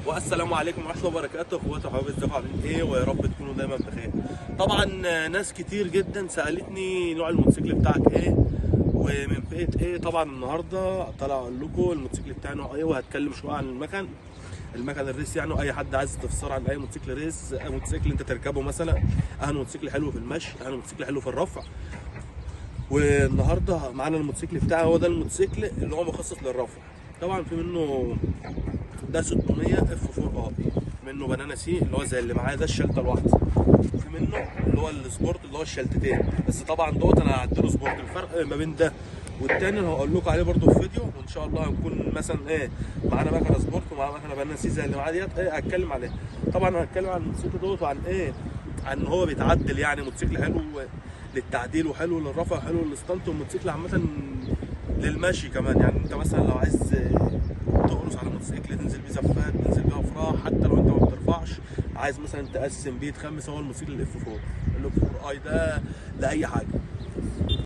والسلام عليكم ورحمه الله وبركاته. اخواتي وحبايبي، ازيكم عاملين ايه؟ ويا رب تكونوا دايما بخير. طبعا ناس كتير جدا سالتني نوع الموتوسيكل بتاعك ايه ومن فئه ايه. طبعا النهارده طالع اقول لكم الموتوسيكل بتاعي نوع ايه، وهتكلم شويه عن المكن الريس. يعني اي حد عايز استفسار عن اي موتوسيكل ريس، اي موتوسيكل انت تركبه مثلا، اهل موتوسيكل حلو في المشي، اهل موتوسيكل حلو في الرفع. والنهارده معانا الموتوسيكل بتاعي، هو ده الموتوسيكل اللي هو مخصص للرفع. طبعا في منه ده 600 اف 4 ار، منه بنانا سي اللي هو زي اللي معايا ده الشلته الواحده، في منه اللي هو السبورت اللي هو الشلتتين. بس طبعا دوت انا هعدله سبورت. الفرق ما بين ده والتاني انا هقول لكم عليه برده في فيديو، وان شاء الله هنكون مثلا ايه معانا مكنه سبورت ومعانا مكنه بنانا سي زي اللي معايا ديت، ايه هتكلم عليها. طبعا هتكلم عن الموتوسيكل دوت وعن ايه، عن ان هو بيتعدل. يعني موتوسيكل حلو للتعديل وحلو للرفع وحلو للستانت، والموتوسيكل عامه للمشي كمان. يعني انت مثلا لو عايز تقرص على موتوسيكل، تنزل بيه زفات، تنزل بيه افراح، حتى لو انت ما بترفعش، عايز مثلا تقسم بيه تخمس، هو الموتوسيكل الاف 4 الاف 4 اي ده لاي حاجه.